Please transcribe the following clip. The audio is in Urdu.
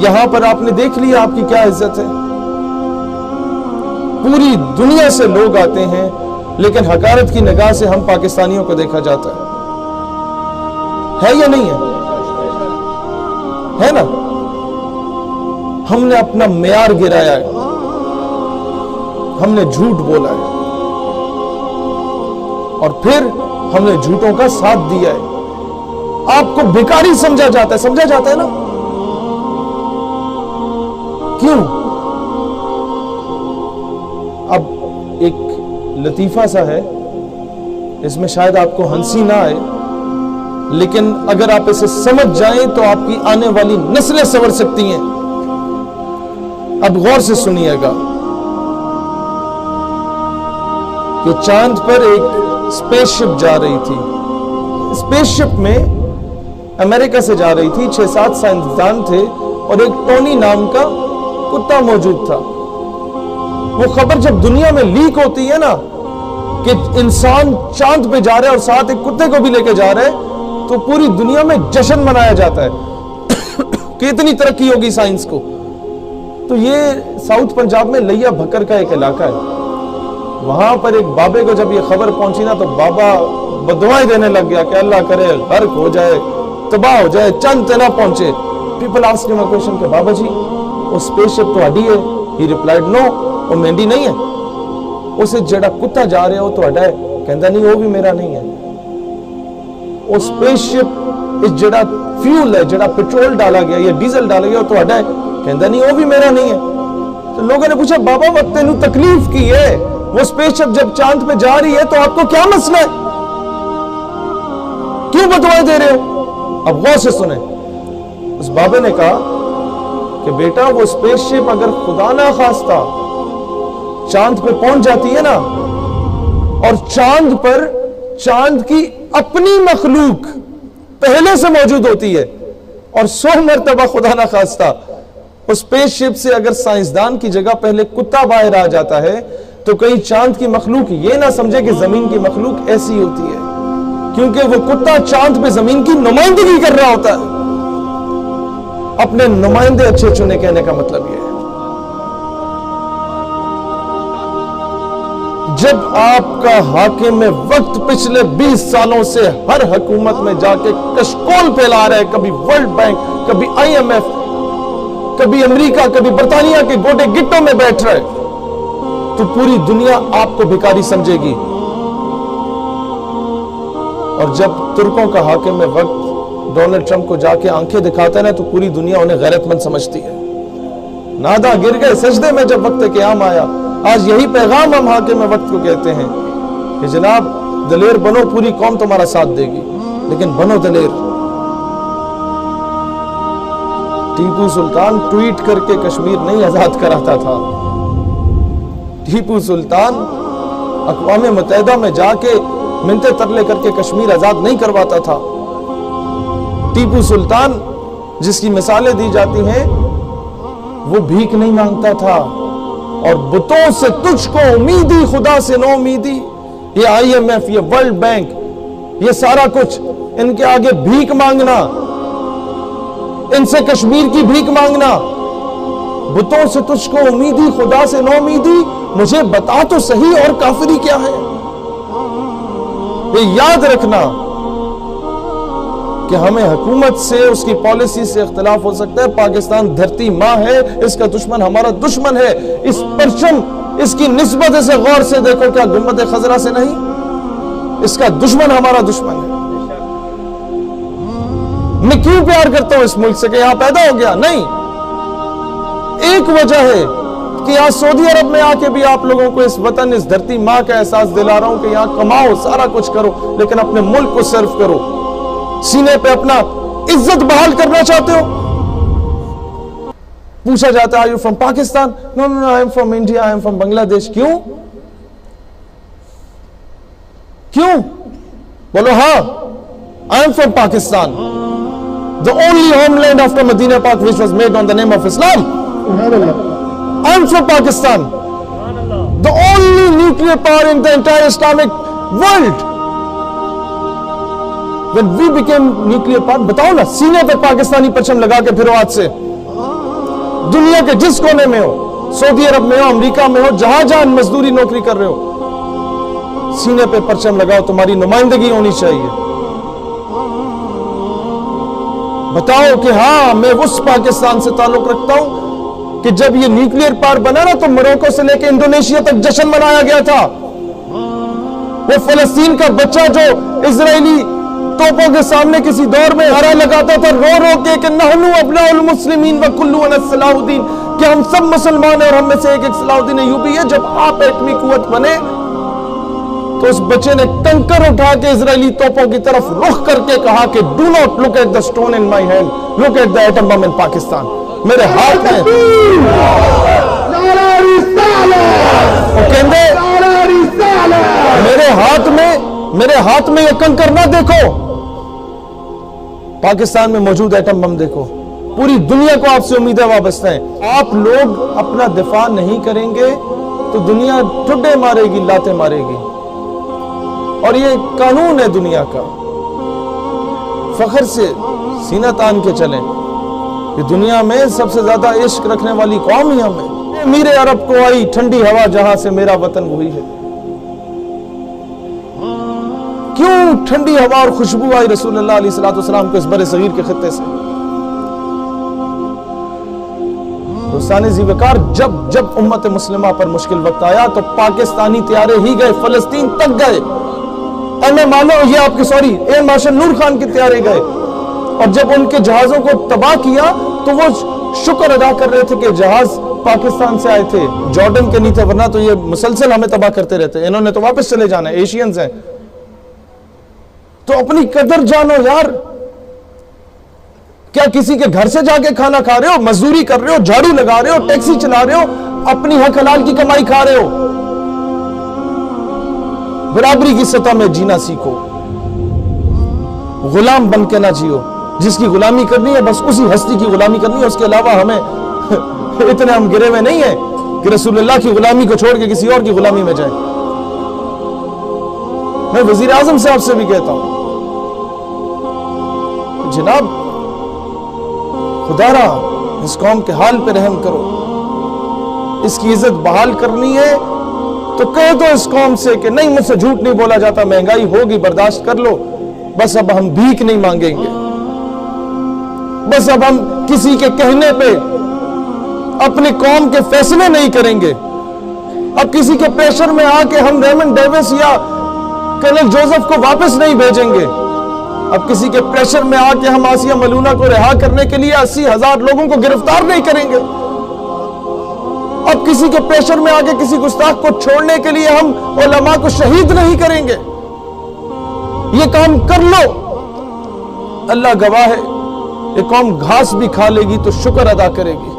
یہاں پر آپ نے دیکھ لیا آپ کی کیا عزت ہے. پوری دنیا سے لوگ آتے ہیں لیکن حقارت کی نگاہ سے ہم پاکستانیوں کو دیکھا جاتا ہے یا نہیں ہے نا؟ ہم نے اپنا معیار گرایا ہے, ہم نے جھوٹ بولا ہے اور پھر ہم نے جھوٹوں کا ساتھ دیا ہے. آپ کو بھکاری سمجھا جاتا ہے نا؟ کیوں؟ اب ایک لطیفہ سا ہے, اس میں شاید آپ کو ہنسی نہ آئے, لیکن اگر آپ اسے سمجھ جائیں تو آپ کی آنے والی نسلیں سنور سکتی ہیں. اب غور سے سنیے گا کہ چاند پر ایک اسپیس شپ جا رہی تھی. اسپیس شپ میں امریکہ سے جا رہی تھی, 6-7 سائنسدان تھے اور ایک ٹونی نام کا کتا موجود تھا. وہ خبر جب دنیا میں لیک ہوتی ہے نا کہ انسان چاند پہ جا رہا ہے اور ساتھ ایک کتے کو بھی لے کے جا رہا ہے, تو پوری دنیا میں جشن منایا جاتا ہے کہ اتنی ترقی ہوگی سائنس کو. تو یہ ساؤتھ پنجاب میں لیا بھکر کا ایک علاقہ ہے. وہاں پر ایک بابے کو جب یہ خبر پہنچی نا تو بابا بدوائیں دینے لگ گیا کہ اللہ کرے غرق ہو جائے, تباہ ہو جائے, چند تے نہ پہنچے. پیپل آسک ہم اے کوسچن کہ بابا جی وہ اسپیس شپ تہاڈی ہے؟ ہی ریپلائڈ نو, وہ مینڈی نہیں ہے. اسے جڑا کتا جا رہے ہو تہاڈا ہے؟ کہندا نہیں, وہ بھی میرا نہیں ہے. وہ اسپیس شپ اس جڑا فیول ہے, جڑا پیٹرول ڈالا گیا یا ڈیزل ڈالا گیا, وہ تہاڈا ہے؟ کہندا نہیں, وہ بھی میرا نہیں ہے. تو لوگوں نے پوچھا بابا وقت تینوں تکلیف کی ہے, وہ اسپیس شپ جب چاند پہ جا رہی ہے تو آپ کو کیا مسئلہ ہے, کیوں بدوائیں دے رہے ہو؟ اب غور سے سنیں. اس بابے نے کہا کہ بیٹا وہ اسپیس شپ اگر خدا نہ خواستہ چاند پہ پہنچ جاتی ہے نا, اور چاند پر چاند کی اپنی مخلوق پہلے سے موجود ہوتی ہے, اور 100 مرتبہ خدا نہ خواستہ اس اسپیس شپ سے اگر سائنسدان کی جگہ پہلے کتا باہر آ جاتا ہے, تو کہیں چاند کی مخلوق یہ نہ سمجھے کہ زمین کی مخلوق ایسی ہوتی ہے, کیونکہ وہ کتا چاند پہ زمین کی نمائندگی کر رہا ہوتا ہے. اپنے نمائندے اچھے چنے, کہنے کا مطلب یہ ہے. جب آپ کا حاکم وقت پچھلے 20 سالوں سے ہر حکومت میں جا کے کشکول پھیلا رہا ہے, کبھی ورلڈ بینک, کبھی IMF, کبھی امریکہ, کبھی برطانیہ کے گوٹے گٹوں میں بیٹھ رہا ہے, تو پوری دنیا آپ کو بھکاری سمجھے گی. اور جب ترکوں کا حاکم وقت ڈونلڈ ٹرمپ کو جا کے آنکھیں دکھاتا ہے نا, تو پوری دنیا انہیں غیرت مند سمجھتی ہے. نادا گر گئے سجدے میں جب وقت قیام آیا. آج یہی پیغام ہم حاکم وقت کو کہتے ہیں کہ جناب دلیر بنو, پوری قوم تمہارا ساتھ دے گی, لیکن بنو دلیر. ٹیپو سلطان ٹویٹ کر کے کشمیر نہیں آزاد کراتا تھا. ٹیپو سلطان اقوام متحدہ میں جا کے منتے ترلے کر کے کشمیر آزاد نہیں کرواتا تھا. ٹیپو سلطان جس کی مثالیں دی جاتی ہیں وہ بھیک نہیں مانگتا تھا, اور بتوں سے تجھ کو امیدی خدا سے نو امیدی. یہ IMF, یہ ورلڈ بینک, یہ سارا کچھ ان کے آگے بھیک مانگنا, ان سے کشمیر کی بھیک مانگنا. بتوں سے تجھ کو امیدی خدا سے نو امیدی, مجھے بتا تو صحیح اور کافری کیا ہے. یہ یاد رکھنا کہ ہمیں حکومت سے, اس کی پالیسی سے اختلاف ہو سکتا ہے. پاکستان دھرتی ماں ہے, اس کا دشمن ہمارا دشمن ہے. اس پرچم, اس کی نسبت اسے غور سے دیکھو, کیا گنبد خضرا سے نہیں؟ اس کا دشمن ہمارا دشمن ہے. میں کیوں پیار کرتا ہوں اس ملک سے کہ یہاں پیدا ہو گیا؟ نہیں, ایک وجہ ہے کہ یہاں سعودی عرب میں آ کے بھی آپ لوگوں کو اس وطن, اس دھرتی ماں کا احساس دلا رہا ہوں کہ یہاں کماؤ, سارا کچھ کرو, لیکن اپنے ملک کو سرو کرو. سینے پہ اپنا عزت بحال کرنا چاہتے ہو؟ پوچھا جاتا ہے, are you from Pakistan? No, I am from India, I am from Bangladesh. کیوں؟ بولو ہاں, I am from Pakistan, the only homeland after Medina Pak which was made on the name of Islam. I am from Pakistan, the only nuclear power in the entire Islamic world. When we became nuclear power, بتاؤ نا, سینے پہ پاکستانی پرچم لگا کے پھرو آج سے. دنیا کے جس کونے میں ہو، سعودی عرب میں ہو، امریکہ میں ہو، جہاں جہاں مزدوری نوکری کر رہے ہو، سینے پہ پرچم لگاؤ، تمہاری نمائندگی ہونی چاہیے۔ بتاؤ کہ ہاں میں اس پاکستان سے تعلق رکھتا ہوں کہ جب یہ نیوکلیر پاور بنا نا تو موروکو سے لے کے انڈونیشیا تک جشن منایا گیا تھا۔ وہ فلسطین کا بچہ جو اسرائیلی توپوں کے سامنے کسی دور میں نعرہ لگاتا تھا رو رو کے کہ نحنو ابناء المسلمین وکلنا صلاح الدین، کہ ہم سب مسلمان ہیں اور ہم میں سے ایک صلاح الدین ایوبی ہے۔ جب آپ ایٹمی قوت بنے تو اس بچے نے کنکر اٹھا کے اسرائیلی توپوں کی طرف رخ کر کے کہا کہ do not look at the stone in my hand, look at the atom bomb in Pakistan. میرے ہاتھ میں میرے ہاتھ میں یہ کنکر نہ دیکھو، پاکستان میں موجود ایٹم بم دیکھو۔ پوری دنیا کو آپ سے امیدیں وابستہ ہیں۔ آپ لوگ اپنا دفاع نہیں کریں گے تو دنیا ٹھڈے مارے گی، لاتے مارے گی، اور یہ قانون ہے دنیا کا۔ فخر سے سینہ تان کے چلیں کہ دنیا میں سب سے زیادہ عشق رکھنے والی قوم ہی ہم ہیں۔ امیر عرب کو آئی ٹھنڈی ہوا جہاں سے میرا وطن وہی ہے۔ کیوں ٹھنڈی ہوا اور خوشبو آئی رسول اللہ علیہ السلام کو اس بر صغیر کے خطے سے؟ دوستان ذی وقار، جب امت مسلمہ پر مشکل وقت آیا تو پاکستانی طیارے ہی گئے، فلسطین تک گئے۔ ایئر مارشل نور خان کے طیارے گئے، اور جب ان کے جہازوں کو تباہ کیا تو وہ شکر ادا کر رہے تھے کہ جہاز پاکستان سے آئے تھے، جارڈن کے نہیں تھے، ورنہ تو یہ مسلسل ہمیں تباہ کرتے رہتے، انہوں نے تو واپس چلے جانا ہے، ایشینز ہیں۔ تو اپنی قدر جانو یار۔ کیا کسی کے گھر سے جا کے کھانا کھا رہے ہو، مزدوری کر رہے ہو، جھاڑو لگا رہے ہو، ٹیکسی چلا رہے ہو، اپنی حق حلال کی کمائی کھا رہے ہو؟ برابری کی سطح میں جینا سیکھو، غلام بن کے نہ جیو۔ جس کی غلامی کرنی ہے بس اسی ہستی کی غلامی کرنی ہے، اس کے علاوہ ہمیں اتنے ہم گرے ہوئے نہیں ہیں کہ رسول اللہ کی غلامی کو چھوڑ کے کسی اور کی غلامی میں جائیں۔ میں وزیر اعظم سے آپ سے بھی کہتا ہوں، جناب خدا را اس قوم کے حال پہ رحم کرو، اس کی عزت بحال کرنی ہے تو کہہ دو اس قوم سے کہ نہیں، مجھ سے جھوٹ نہیں بولا جاتا، مہنگائی ہوگی برداشت کر لو، بس اب ہم بھیک نہیں مانگیں گے، بس اب ہم کسی کے کہنے پہ اپنی قوم کے فیصلے نہیں کریں گے، اب کسی کے پریشر میں آ کے ہم ریمنڈ ڈیوس یا کرنل جوزف کو واپس نہیں بھیجیں گے، اب کسی کے پریشر میں آ کے ہم آسیہ ملونہ کو رہا کرنے کے لیے 80,000 لوگوں کو گرفتار نہیں کریں گے، اب کسی کے پریشر میں آ کے کسی گستاخ کو چھوڑنے کے لیے ہم علماء کو شہید نہیں کریں گے۔ یہ کام کر لو، اللہ گواہ ہے، یہ قوم گھاس بھی کھا لے گی تو شکر ادا کرے گی۔